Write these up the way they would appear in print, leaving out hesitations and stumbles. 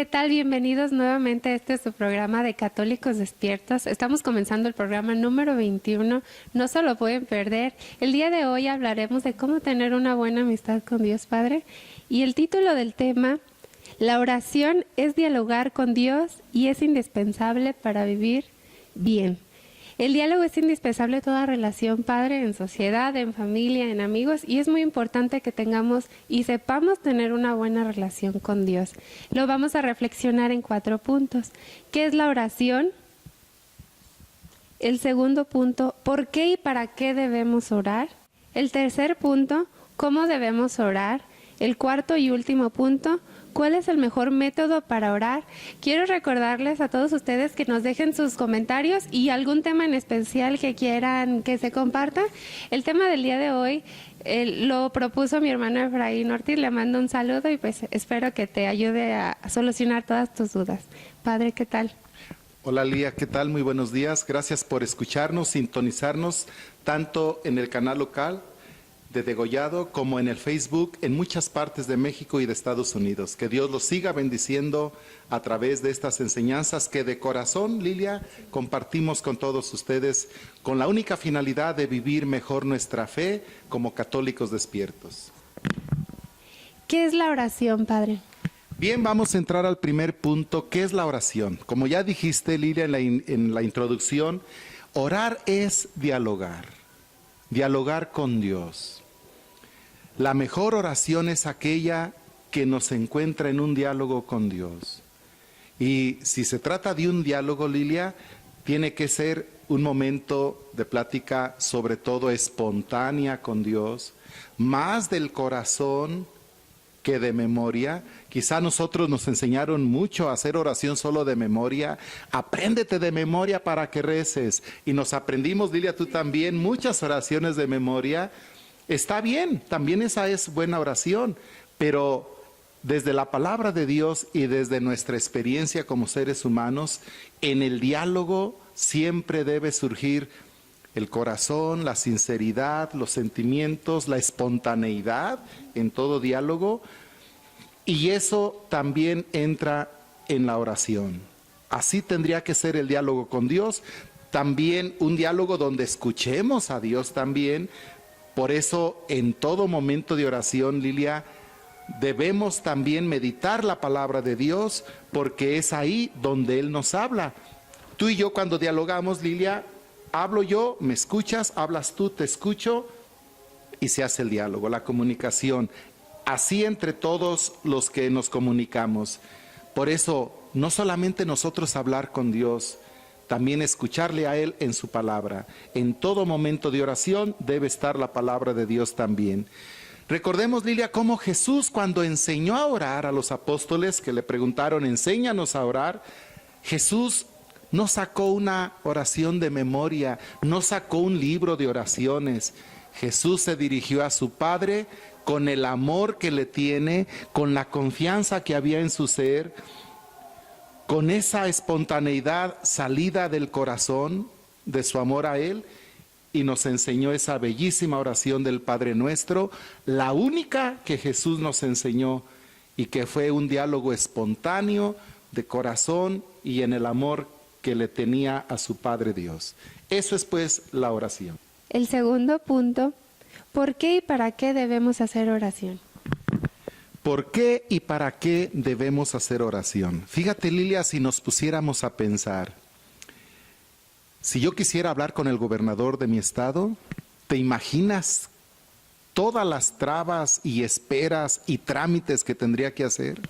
tal? Bienvenidos nuevamente a su programa de Católicos Despiertos. Estamos comenzando el programa número 21. No se lo pueden perder. El día de hoy hablaremos de cómo tener una buena amistad con Dios Padre. Y el título del tema, la oración es dialogar con Dios y es indispensable para vivir bien. El diálogo es indispensable en toda relación, padre, en sociedad, en familia, en amigos, y es muy importante que tengamos y sepamos tener una buena relación con Dios. Lo vamos a reflexionar en 4 puntos. ¿Qué es la oración? El segundo punto, ¿por qué y para qué debemos orar? El tercer punto, ¿cómo debemos orar? El cuarto y último punto, ¿cuál es el mejor método para orar? Quiero recordarles a todos ustedes que nos dejen sus comentarios y algún tema en especial que quieran que se comparta. El tema del día de hoy lo propuso mi hermano Efraín Ortiz. Le mando un saludo y pues espero que te ayude a solucionar todas tus dudas. Padre, ¿qué tal? Hola Lía, ¿qué tal? Muy buenos días. Gracias por escucharnos, sintonizarnos tanto en el canal local de Degollado como en el Facebook en muchas partes de México y de Estados Unidos. Que Dios los siga bendiciendo a través de estas enseñanzas que de corazón, Lilia, compartimos con todos ustedes con la única finalidad de vivir mejor nuestra fe como católicos despiertos. ¿Qué es la oración, Padre? Bien, vamos a entrar al primer punto. ¿Qué es la oración? Como ya dijiste, Lilia, en la introducción, orar es dialogar con Dios. La mejor oración es aquella que nos encuentra en un diálogo con Dios. Y si se trata de un diálogo, Lilia, tiene que ser un momento de plática sobre todo espontánea con Dios, más del corazón que de memoria. Quizá nosotros nos enseñaron mucho a hacer oración solo de memoria. Apréndete de memoria para que reces. Y nos aprendimos, Lilia, tú también, muchas oraciones de memoria. Está bien, también esa es buena oración, pero desde la palabra de Dios y desde nuestra experiencia como seres humanos, en el diálogo siempre debe surgir el corazón, la sinceridad, los sentimientos, la espontaneidad en todo diálogo, y eso también entra en la oración. Así tendría que ser el diálogo con Dios, también un diálogo donde escuchemos a Dios también. Por eso en todo momento de oración, Lilia, debemos también meditar la palabra de Dios, porque es ahí donde Él nos habla. Tú y yo cuando dialogamos, Lilia, hablo yo, me escuchas, hablas tú, te escucho y se hace el diálogo, la comunicación. Así entre todos los que nos comunicamos. Por eso, no solamente nosotros hablar con Dios, también escucharle a Él en su palabra. En todo momento de oración debe estar la palabra de Dios también. Recordemos, Lilia, cómo Jesús cuando enseñó a orar a los apóstoles que le preguntaron, enséñanos a orar, Jesús no sacó una oración de memoria, no sacó un libro de oraciones. Jesús se dirigió a su Padre con el amor que le tiene, con la confianza que había en su ser, con esa espontaneidad salida del corazón de su amor a Él, y nos enseñó esa bellísima oración del Padre Nuestro, la única que Jesús nos enseñó y que fue un diálogo espontáneo de corazón y en el amor que le tenía a su Padre Dios. Eso es pues la oración. El segundo punto, ¿por qué y para qué debemos hacer oración? ¿Por qué y para qué debemos hacer oración? Fíjate, Lilia, si nos pusiéramos a pensar, si yo quisiera hablar con el gobernador de mi estado, ¿te imaginas todas las trabas y esperas y trámites que tendría que hacer?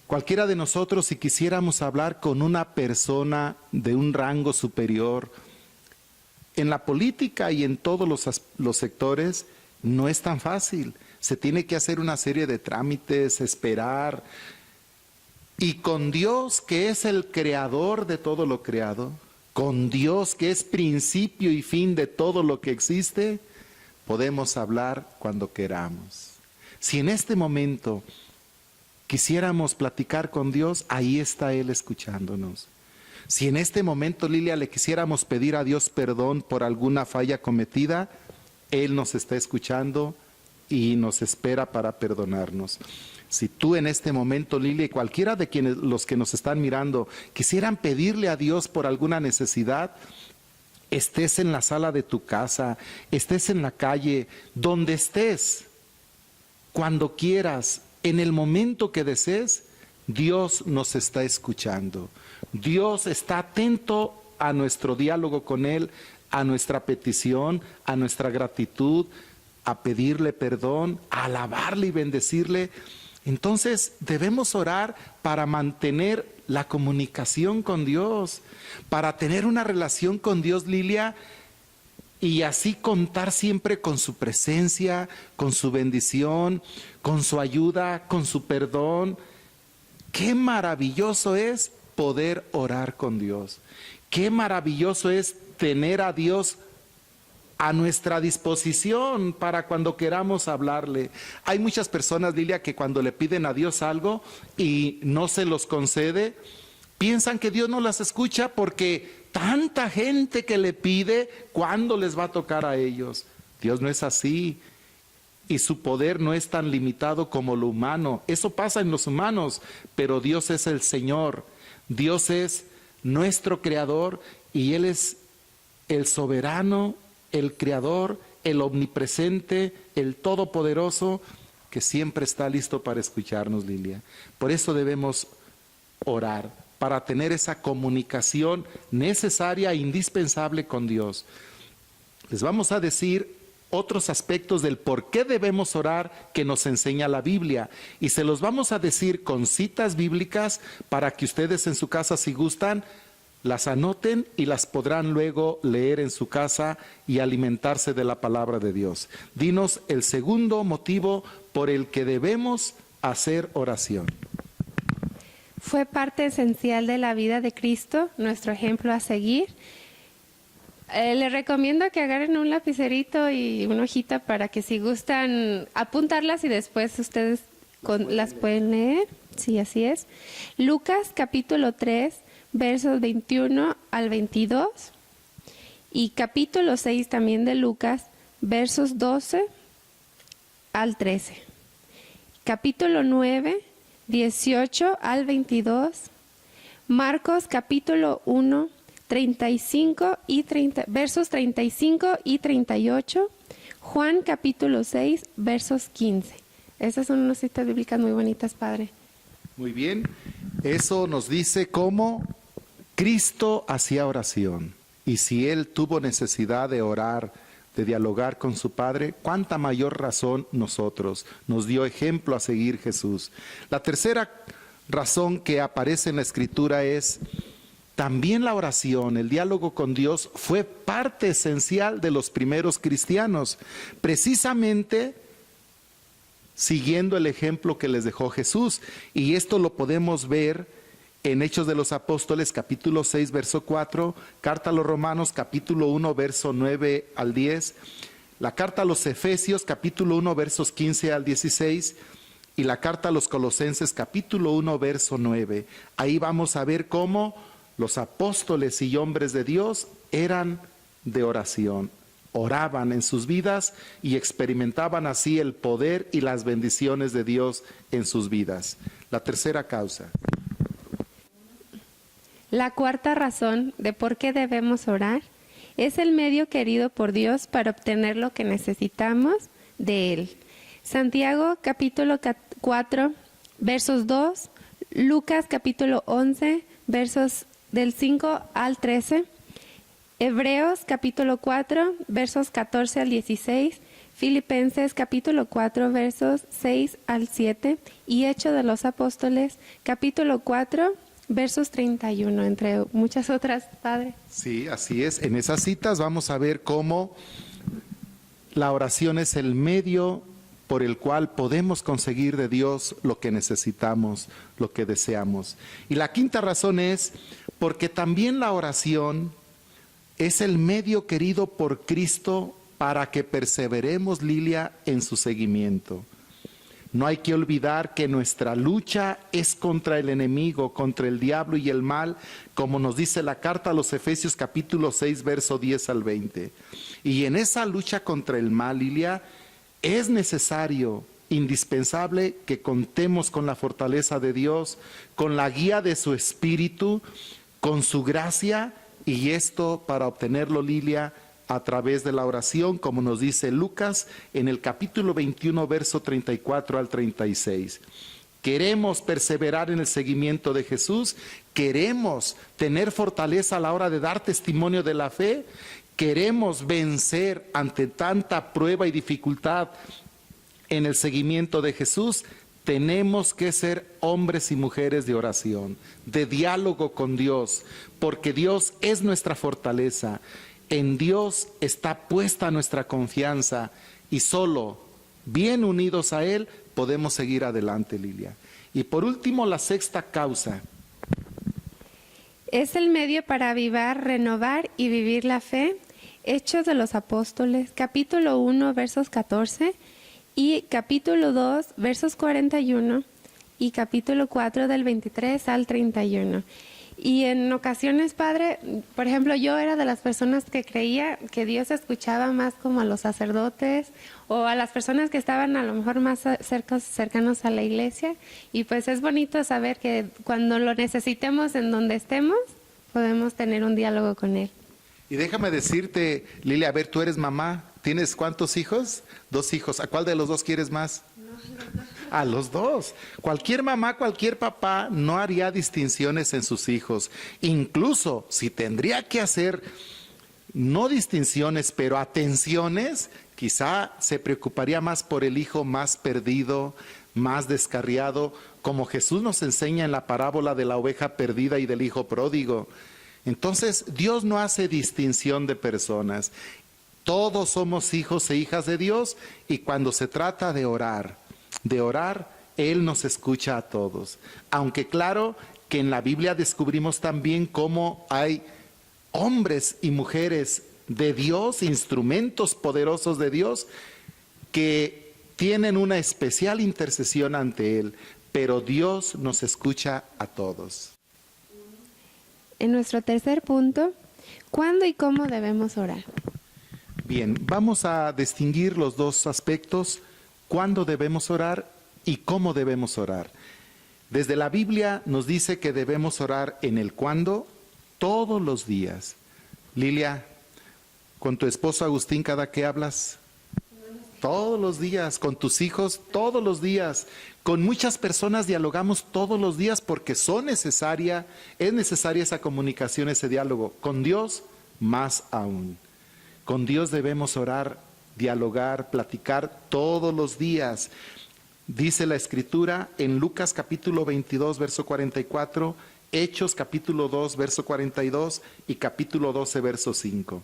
Cualquiera de nosotros, si quisiéramos hablar con una persona de un rango superior, en la política y en todos los sectores, no es tan fácil. Se tiene que hacer una serie de trámites, esperar. Y con Dios, que es el creador de todo lo creado, con Dios, que es principio y fin de todo lo que existe, podemos hablar cuando queramos. Si en este momento quisiéramos platicar con Dios, ahí está Él escuchándonos. Si en este momento, Lilia, le quisiéramos pedir a Dios perdón por alguna falla cometida, Él nos está escuchando y nos espera para perdonarnos. Si tú en este momento, Lilia, y cualquiera de quienes los que nos están mirando, quisieran pedirle a Dios por alguna necesidad, estés en la sala de tu casa, estés en la calle, donde estés, cuando quieras, en el momento que desees, Dios nos está escuchando. Dios está atento a nuestro diálogo con Él, a nuestra petición, a nuestra gratitud, a pedirle perdón, a alabarle y bendecirle. Entonces debemos orar para mantener la comunicación con Dios, para tener una relación con Dios, Lilia, y así contar siempre con su presencia, con su bendición, con su ayuda, con su perdón. Qué maravilloso es poder orar con Dios. Qué maravilloso es tener a Dios a nuestra disposición para cuando queramos hablarle. Hay muchas personas, Lilia, que cuando le piden a Dios algo y no se los concede, piensan que Dios no las escucha porque tanta gente que le pide, ¿cuándo les va a tocar a ellos? Dios no es así. Y su poder no es tan limitado como lo humano. Eso pasa en los humanos, pero Dios es el Señor. Dios es nuestro creador y Él es el soberano, el creador, el omnipresente, el todopoderoso, que siempre está listo para escucharnos, Lilia. Por eso debemos orar, para tener esa comunicación necesaria e indispensable con Dios. Les vamos a decir otros aspectos del por qué debemos orar que nos enseña la Biblia. Y se los vamos a decir con citas bíblicas para que ustedes en su casa, si gustan, las anoten y las podrán luego leer en su casa y alimentarse de la palabra de Dios. Dinos el segundo motivo por el que debemos hacer oración. Fue parte esencial de la vida de Cristo, nuestro ejemplo a seguir. Les recomiendo que agarren un lapicerito y una hojita para que si gustan apuntarlas y después ustedes las pueden leer. Sí, así es. Lucas capítulo 3, versos 21 al 22 y capítulo 6 también de Lucas, versos 12 al 13. Capítulo 9, 18 al 22. Marcos capítulo 1, 35 y 30, versos 35 y 38. Juan capítulo 6, versos 15. Esas son unas citas bíblicas muy bonitas, Padre. Muy bien, eso nos dice cómo Cristo hacía oración, y si Él tuvo necesidad de orar, de dialogar con su Padre, cuánta mayor razón nosotros. Nos dio ejemplo a seguir Jesús. La tercera razón que aparece en la Escritura es también la oración, el diálogo con Dios fue parte esencial de los primeros cristianos, precisamente siguiendo el ejemplo que les dejó Jesús. Y esto lo podemos ver en Hechos de los Apóstoles, capítulo 6, verso 4, carta a los Romanos, capítulo 1, verso 9 al 10, la carta a los Efesios, capítulo 1, versos 15 al 16, y la carta a los Colosenses, capítulo 1, verso 9. Ahí vamos a ver cómo los apóstoles y hombres de Dios eran de oración. Oraban en sus vidas y experimentaban así el poder y las bendiciones de Dios en sus vidas. La tercera causa. La cuarta razón de por qué debemos orar es el medio querido por Dios para obtener lo que necesitamos de Él. Santiago capítulo 4, versos 2, Lucas capítulo 11, versos del 5 al 13, Hebreos capítulo 4, versos 14 al 16, Filipenses capítulo 4, versos 6 al 7 y Hechos de los Apóstoles capítulo 4, versos 31, entre muchas otras, Padre. Sí, así es. En esas citas vamos a ver cómo la oración es el medio por el cual podemos conseguir de Dios lo que necesitamos, lo que deseamos. Y la quinta razón es porque también la oración es el medio querido por Cristo para que perseveremos, Lilia, en su seguimiento. No hay que olvidar que nuestra lucha es contra el enemigo, contra el diablo y el mal, como nos dice la carta a los Efesios capítulo 6, verso 10 al 20. Y en esa lucha contra el mal, Lilia, es necesario indispensable que contemos con la fortaleza de Dios, con la guía de su Espíritu, con su gracia, y esto para obtenerlo, Lilia, a través de la oración, como nos dice Lucas en el capítulo 21, verso 34 al 36. Queremos perseverar en el seguimiento de Jesús, queremos tener fortaleza a la hora de dar testimonio de la fe, queremos vencer ante tanta prueba y dificultad en el seguimiento de Jesús. Tenemos que ser hombres y mujeres de oración, de diálogo con Dios, porque Dios es nuestra fortaleza. En Dios está puesta nuestra confianza y solo bien unidos a Él podemos seguir adelante, Lilia. Y por último, la sexta causa. Es el medio para avivar, renovar y vivir la fe. Hechos de los Apóstoles, capítulo 1, versos 14 y capítulo 2, versos 41 y capítulo 4 del 23 al 31. Y en ocasiones, Padre, por ejemplo, yo era de las personas que creía que Dios escuchaba más como a los sacerdotes o a las personas que estaban a lo mejor más cercanos a la iglesia. Y pues es bonito saber que cuando lo necesitemos, en donde estemos, podemos tener un diálogo con Él. Y déjame decirte, Lilia, a ver, tú eres mamá, ¿tienes cuántos hijos? 2 hijos. ¿A cuál de los 2 quieres más? A los 2. Cualquier mamá, cualquier papá no haría distinciones en sus hijos. Incluso si tendría que hacer, no distinciones, pero atenciones, quizá se preocuparía más por el hijo más perdido, más descarriado, como Jesús nos enseña en la parábola de la oveja perdida y del hijo pródigo. Entonces, Dios no hace distinción de personas. Todos somos hijos e hijas de Dios, y cuando se trata de orar, Él nos escucha a todos. Aunque claro que en la Biblia descubrimos también cómo hay hombres y mujeres de Dios, instrumentos poderosos de Dios, que tienen una especial intercesión ante Él, pero Dios nos escucha a todos. En nuestro tercer punto, ¿cuándo y cómo debemos orar? Bien, vamos a distinguir los 2 aspectos: cuándo debemos orar y cómo debemos orar. Desde la Biblia nos dice que debemos orar en el cuándo, todos los días. Lilia, con tu esposo Agustín, ¿cada qué hablas? Todos los días. Con tus hijos, todos los días. Con muchas personas dialogamos todos los días porque es necesaria esa comunicación, ese diálogo. Con Dios, más aún. Con Dios debemos orar, dialogar, platicar todos los días. Dice la Escritura en Lucas capítulo 22, verso 44, Hechos capítulo 2, verso 42 y capítulo 12, verso 5.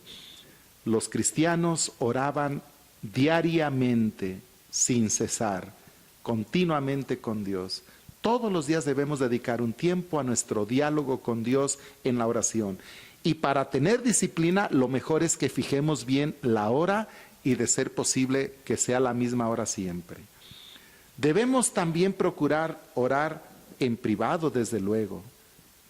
Los cristianos oraban diariamente, sin cesar, continuamente con Dios. Todos los días debemos dedicar un tiempo a nuestro diálogo con Dios en la oración. Y para tener disciplina, lo mejor es que fijemos bien la hora y, de ser posible, que sea la misma hora siempre. Debemos también procurar orar en privado, desde luego,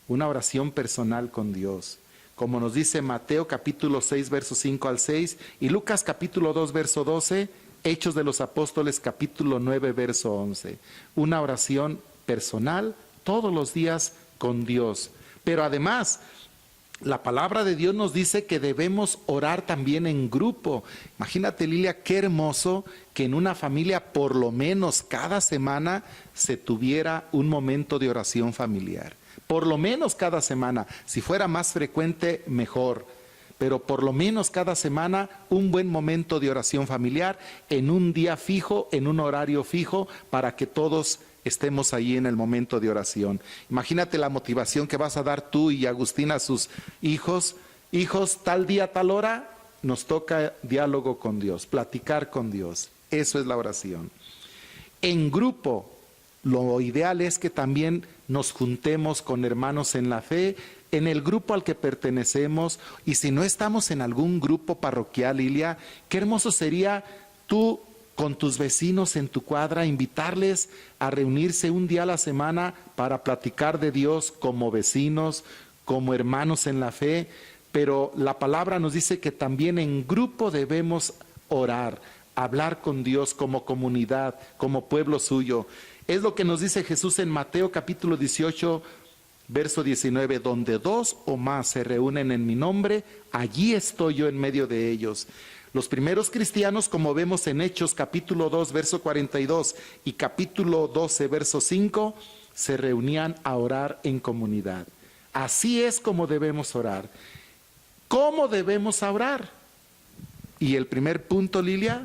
una oración personal con Dios, como nos dice Mateo capítulo 6, verso 5 al 6, y Lucas capítulo 2, verso 12, Hechos de los Apóstoles capítulo 9, verso 11. Una oración personal todos los días con Dios. Pero además, la palabra de Dios nos dice que debemos orar también en grupo. Imagínate, Lilia, qué hermoso que en una familia por lo menos cada semana se tuviera un momento de oración familiar. Por lo menos cada semana. Si fuera más frecuente, mejor. Pero por lo menos cada semana un buen momento de oración familiar en un día fijo, en un horario fijo, para que todos estemos ahí en el momento de oración. Imagínate la motivación que vas a dar tú y Agustín a sus hijos. Hijos, tal día, tal hora, nos toca diálogo con Dios, platicar con Dios. Eso es la oración. En grupo, lo ideal es que también nos juntemos con hermanos en la fe, en el grupo al que pertenecemos, y si no estamos en algún grupo parroquial, Lilia, qué hermoso sería tú con tus vecinos en tu cuadra, invitarles a reunirse un día a la semana para platicar de Dios como vecinos, como hermanos en la fe. Pero la palabra nos dice que también en grupo debemos orar, hablar con Dios como comunidad, como pueblo suyo. Es lo que nos dice Jesús en Mateo capítulo 18, verso 19, donde 2 o más se reúnen en mi nombre, allí estoy yo en medio de ellos. Los primeros cristianos, como vemos en Hechos capítulo 2, verso 42 y capítulo 12, verso 5, se reunían a orar en comunidad. Así es como debemos orar. ¿Cómo debemos orar? Y el primer punto, Lilia.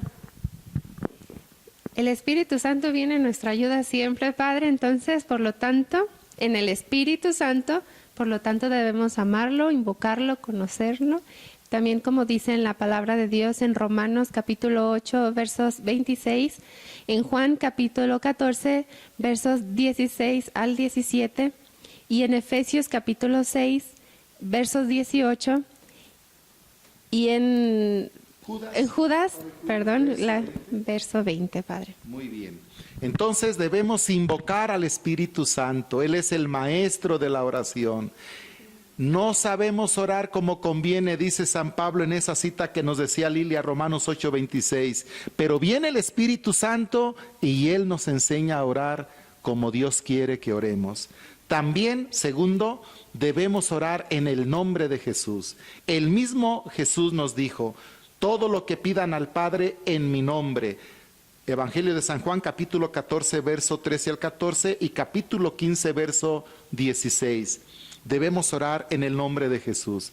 El Espíritu Santo viene en nuestra ayuda siempre, Padre. Entonces, por lo tanto, en el Espíritu Santo, por lo tanto, debemos amarlo, invocarlo, conocerlo. También, como dice en la palabra de Dios en Romanos capítulo 8, versos 26, en Juan capítulo 14, versos 16 al 17, y en Efesios capítulo 6, versos 18, y en Judas, verso 20, Padre. Muy bien. Entonces debemos invocar al Espíritu Santo. Él es el maestro de la oración. No sabemos orar como conviene, dice San Pablo en esa cita que nos decía Lilia, Romanos 8:26. Pero viene el Espíritu Santo y Él nos enseña a orar como Dios quiere que oremos. También, segundo, debemos orar en el nombre de Jesús. El mismo Jesús nos dijo: todo lo que pidan al Padre en mi nombre. Evangelio de San Juan, capítulo 14, verso 13 al 14 y capítulo 15, verso 16. Debemos orar en el nombre de Jesús.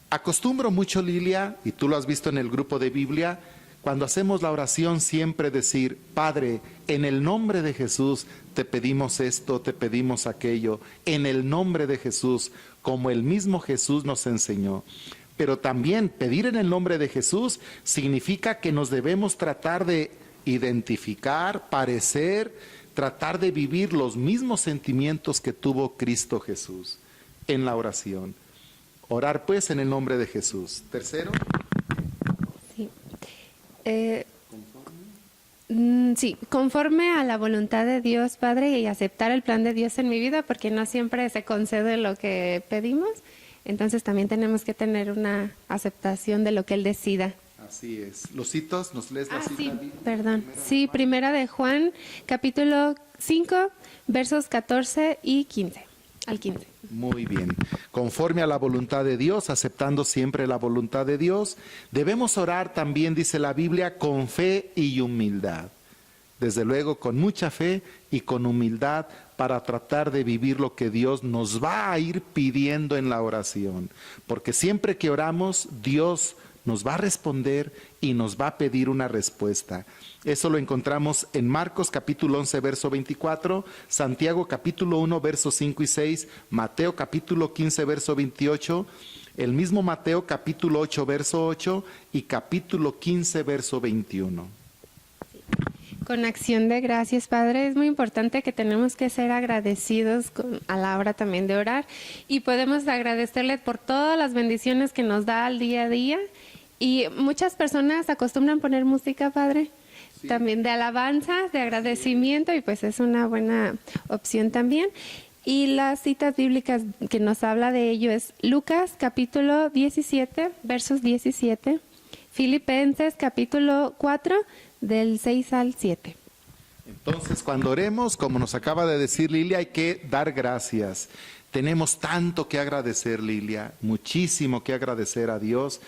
Acostumbro mucho, Lilia, y tú lo has visto en el grupo de Biblia, cuando hacemos la oración siempre decir: Padre, en el nombre de Jesús te pedimos esto, te pedimos aquello, en el nombre de Jesús, como el mismo Jesús nos enseñó. Pero también pedir en el nombre de Jesús significa que nos debemos tratar de identificar, parecer, tratar de vivir los mismos sentimientos que tuvo Cristo Jesús en la oración. Orar pues en el nombre de Jesús. Tercero. Sí. Sí, conforme a la voluntad de Dios, Padre, y aceptar el plan de Dios en mi vida, porque no siempre se concede lo que pedimos. Entonces también tenemos que tener una aceptación de lo que Él decida. Así es. Los citos, ¿nos lees la cita? Sí, perdón. Sí, primera de Juan, capítulo 5, versos 14 y 15, al 15. Muy bien. Conforme a la voluntad de Dios, aceptando siempre la voluntad de Dios, debemos orar también, dice la Biblia, con fe y humildad. Desde luego, con mucha fe y con humildad para tratar de vivir lo que Dios nos va a ir pidiendo en la oración. Porque siempre que oramos, Dios nos va a responder y nos va a pedir una respuesta. Eso lo encontramos en Marcos capítulo 11, verso 24, Santiago capítulo 1, versos 5 y 6, Mateo capítulo 15, verso 28, el mismo Mateo capítulo 8, verso 8 y capítulo 15, verso 21. Con acción de gracias, Padre, es muy importante que tenemos que ser agradecidos a la hora también de orar, y podemos agradecerle por todas las bendiciones que nos da al día a día. Y muchas personas acostumbran poner música, Padre, sí, también de alabanza, de agradecimiento, y pues es una buena opción también. Y las citas bíblicas que nos habla de ello es Lucas capítulo 17, versos 17, Filipenses capítulo 4, del 6 al 7. Entonces, cuando oremos, como nos acaba de decir Lilia, hay que dar gracias. Tenemos tanto que agradecer, Lilia, muchísimo que agradecer a Dios.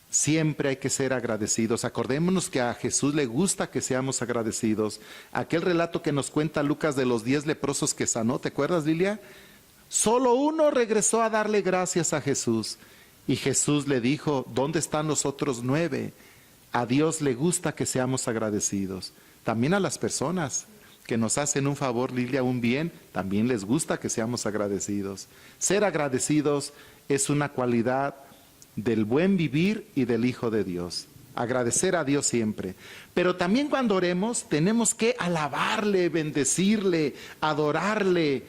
Siempre hay que ser agradecidos. Acordémonos que a Jesús le gusta que seamos agradecidos. Aquel relato que nos cuenta Lucas de los 10 leprosos que sanó, ¿te acuerdas, Lilia? Solo uno regresó a darle gracias a Jesús. Y Jesús le dijo: ¿dónde están los otros 9? A Dios le gusta que seamos agradecidos. También a las personas que nos hacen un favor, Lilia, un bien, también les gusta que seamos agradecidos. Ser agradecidos es una cualidad del buen vivir y del Hijo de Dios. Agradecer a Dios siempre. Pero también cuando oremos tenemos que alabarle, bendecirle, adorarle,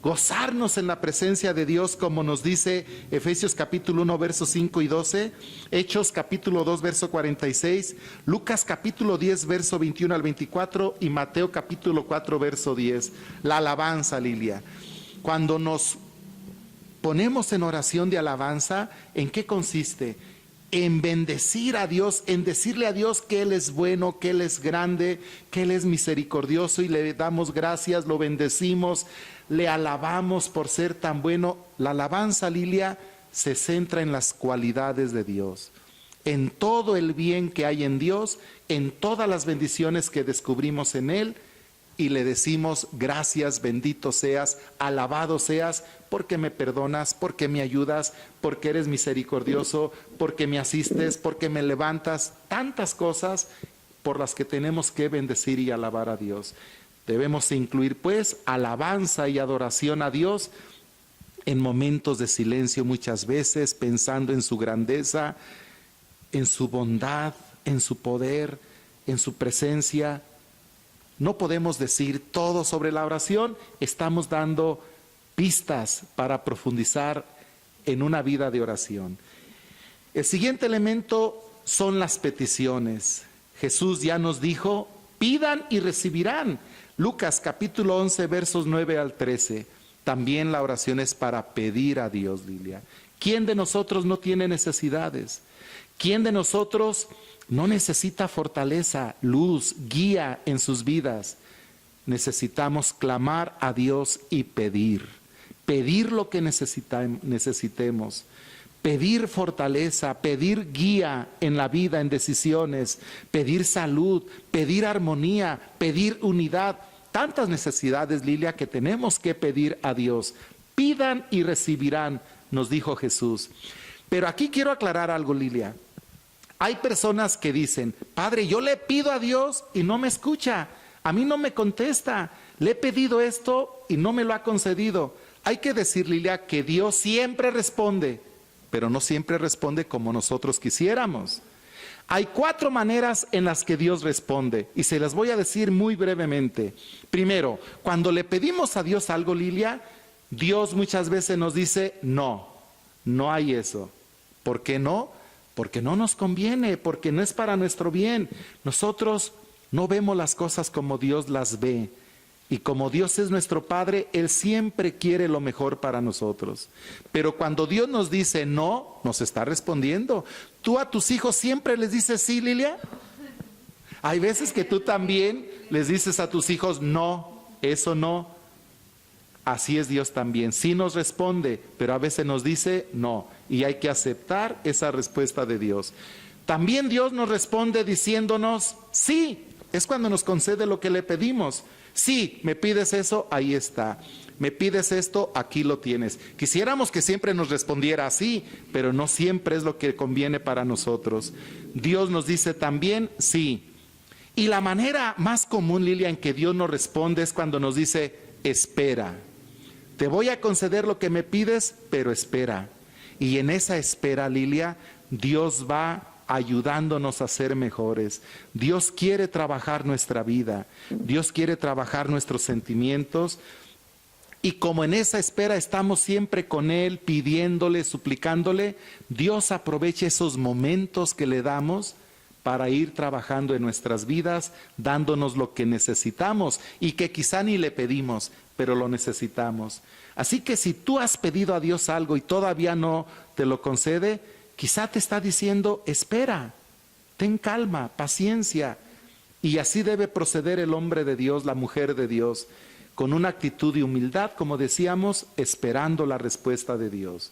gozarnos en la presencia de Dios, como nos dice Efesios capítulo 1, versos 5 y 12, Hechos capítulo 2, verso 46, Lucas capítulo 10, verso 21 al 24 y Mateo capítulo 4, verso 10. La alabanza, Lilia. Cuando nos ponemos en oración de alabanza, ¿en qué consiste? en bendecir a Dios, en decirle a Dios que Él es bueno, que Él es grande, que Él es misericordioso y le damos gracias, lo bendecimos, le alabamos por ser tan bueno. La alabanza, Lilia, se centra en las cualidades de Dios, en todo el bien que hay en Dios, en todas las bendiciones que descubrimos en Él, y le decimos gracias, bendito seas, alabado seas, porque me perdonas, porque me ayudas, porque eres misericordioso, porque me asistes, porque me levantas. Tantas cosas por las que tenemos que bendecir y alabar a Dios. Debemos incluir pues alabanza y adoración a Dios en momentos de silencio muchas veces, pensando en su grandeza, en su bondad, en su poder, en su presencia. No podemos decir todo sobre la oración, estamos dando pistas para profundizar en una vida de oración. El siguiente elemento son las peticiones. Jesús ya nos dijo, pidan y recibirán. Lucas capítulo 11, versos 9 al 13. También la oración es para pedir a Dios, Lilia. ¿Quién de nosotros no tiene necesidades? ¿Quién de nosotros no necesita fortaleza, luz, guía en sus vidas? Necesitamos clamar a Dios y pedir lo que necesitemos, pedir fortaleza, pedir guía en la vida, en decisiones, pedir salud, pedir armonía, pedir unidad. Tantas necesidades, Lilia, que tenemos que pedir a Dios. Pidan y recibirán, nos dijo Jesús. Pero aquí quiero aclarar algo, Lilia. Hay personas que dicen, Padre, yo le pido a Dios y no me escucha, a mí no me contesta, le he pedido esto y no me lo ha concedido. Hay que decir, Lilia, que Dios siempre responde, pero no siempre responde como nosotros quisiéramos. Hay 4 maneras en las que Dios responde y se las voy a decir muy brevemente. Primero, cuando le pedimos a Dios algo, Lilia, Dios muchas veces nos dice, no hay eso. ¿Por qué no? Porque no nos conviene, porque no es para nuestro bien. Nosotros no vemos las cosas como Dios las ve. Y como Dios es nuestro Padre, Él siempre quiere lo mejor para nosotros. Pero cuando Dios nos dice no, nos está respondiendo. ¿Tú a tus hijos siempre les dices sí, Lilia? Hay veces que tú también les dices a tus hijos no, eso no. Así es Dios también, sí nos responde, pero a veces nos dice no, y hay que aceptar esa respuesta de Dios. También Dios nos responde diciéndonos sí, es cuando nos concede lo que le pedimos. Sí, me pides eso, ahí está. Me pides esto, aquí lo tienes. Quisiéramos que siempre nos respondiera así, pero no siempre es lo que conviene para nosotros. Dios nos dice también sí. Y la manera más común, Lilia, en que Dios nos responde es cuando nos dice espera. Te voy a conceder lo que me pides, pero espera. Y en esa espera, Lilia, Dios va ayudándonos a ser mejores. Dios quiere trabajar nuestra vida. Dios quiere trabajar nuestros sentimientos. Y como en esa espera estamos siempre con Él, pidiéndole, suplicándole, Dios aprovecha esos momentos que le damos para ir trabajando en nuestras vidas, dándonos lo que necesitamos y que quizá ni le pedimos, pero lo necesitamos. Así que si tú has pedido a Dios algo y todavía no te lo concede, quizá te está diciendo, espera, ten calma, paciencia. Y así debe proceder el hombre de Dios, la mujer de Dios, con una actitud de humildad, como decíamos, esperando la respuesta de Dios.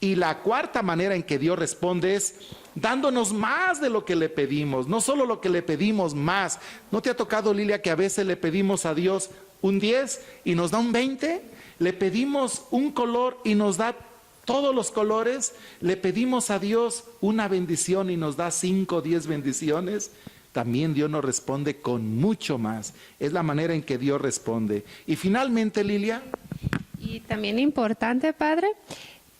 Y la cuarta manera en que Dios responde es dándonos más de lo que le pedimos, no solo lo que le pedimos, más. ¿No te ha tocado, Lilia, que a veces le pedimos a Dios un 10 y nos da un 20? Le pedimos un color y nos da todos los colores. Le pedimos a Dios una bendición y nos da 5 o 10 bendiciones. También Dios nos responde con mucho más. Es la manera en que Dios responde. Y finalmente, Lilia. Y también importante, Padre,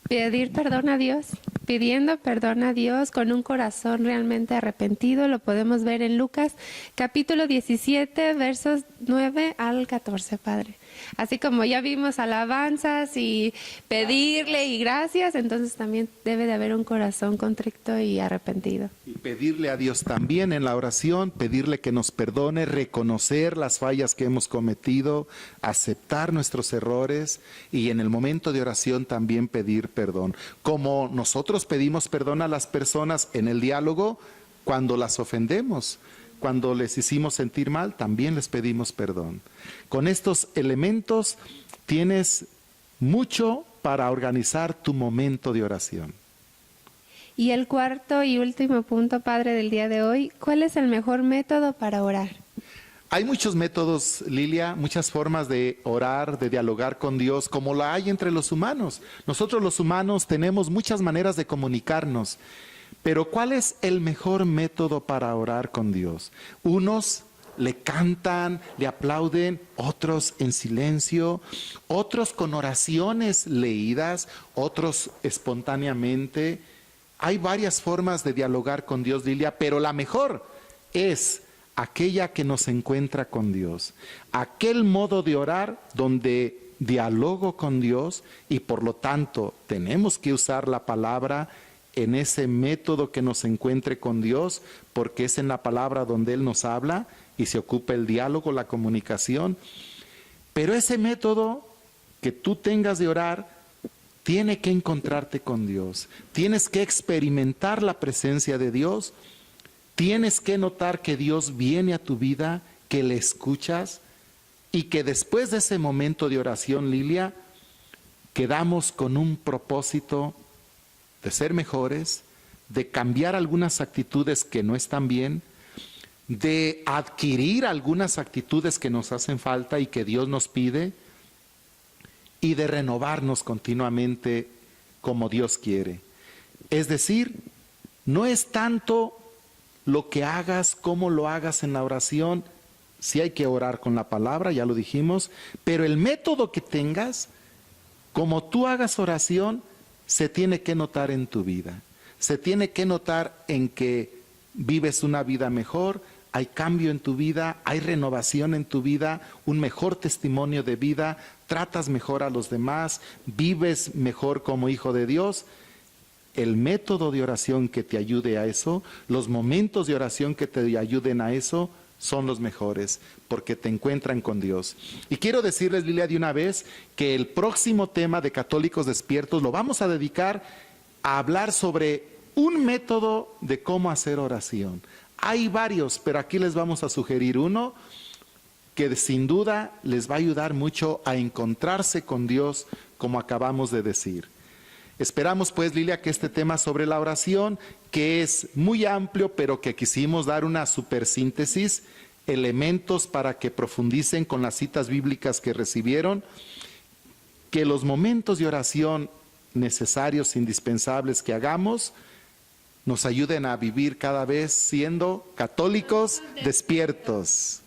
pedir perdón a Dios, pidiendo perdón a Dios con un corazón realmente arrepentido. Lo podemos ver en Lucas capítulo 17, versos 9 al 14, Padre. Así como ya vimos alabanzas y pedirle y gracias, entonces también debe de haber un corazón contrito y arrepentido. Y pedirle a Dios también en la oración, pedirle que nos perdone, reconocer las fallas que hemos cometido, aceptar nuestros errores y en el momento de oración también pedir perdón. Como nosotros pedimos perdón a las personas en el diálogo cuando las ofendemos. Cuando les hicimos sentir mal, también les pedimos perdón. Con estos elementos tienes mucho para organizar tu momento de oración. Y el cuarto y último punto, Padre, del día de hoy, ¿cuál es el mejor método para orar? Hay muchos métodos, Lilia, muchas formas de orar, de dialogar con Dios, como la hay entre los humanos. Nosotros los humanos tenemos muchas maneras de comunicarnos. Pero ¿cuál es el mejor método para orar con Dios? Unos le cantan, le aplauden, otros en silencio, otros con oraciones leídas, otros espontáneamente. Hay varias formas de dialogar con Dios, Lilia, pero la mejor es aquella que nos encuentra con Dios. Aquel modo de orar donde dialogo con Dios y por lo tanto tenemos que usar la palabra en ese método que nos encuentre con Dios, porque es en la palabra donde Él nos habla y se ocupa el diálogo, la comunicación. Pero ese método que tú tengas de orar tiene que encontrarte con Dios. Tienes que experimentar la presencia de Dios. Tienes que notar que Dios viene a tu vida, que le escuchas y que después de ese momento de oración, Lilia, quedamos con un propósito de ser mejores, de cambiar algunas actitudes que no están bien, de adquirir algunas actitudes que nos hacen falta y que Dios nos pide, y de renovarnos continuamente como Dios quiere. Es decir, no es tanto lo que hagas, cómo lo hagas en la oración, sí hay que orar con la palabra, ya lo dijimos, pero el método que tengas, como tú hagas oración, se tiene que notar en tu vida, se tiene que notar en que vives una vida mejor, hay cambio en tu vida, hay renovación en tu vida, un mejor testimonio de vida, tratas mejor a los demás, vives mejor como hijo de Dios. El método de oración que te ayude a eso, los momentos de oración que te ayuden a eso, son los mejores, porque te encuentran con Dios. Y quiero decirles, Lilia, de una vez, que el próximo tema de Católicos Despiertos lo vamos a dedicar a hablar sobre un método de cómo hacer oración. Hay varios, pero aquí les vamos a sugerir uno que sin duda les va a ayudar mucho a encontrarse con Dios, como acabamos de decir. Esperamos pues, Lilia, que este tema sobre la oración, que es muy amplio, pero que quisimos dar una supersíntesis, elementos para que profundicen con las citas bíblicas que recibieron, que los momentos de oración necesarios, indispensables que hagamos, nos ayuden a vivir cada vez siendo católicos despiertos.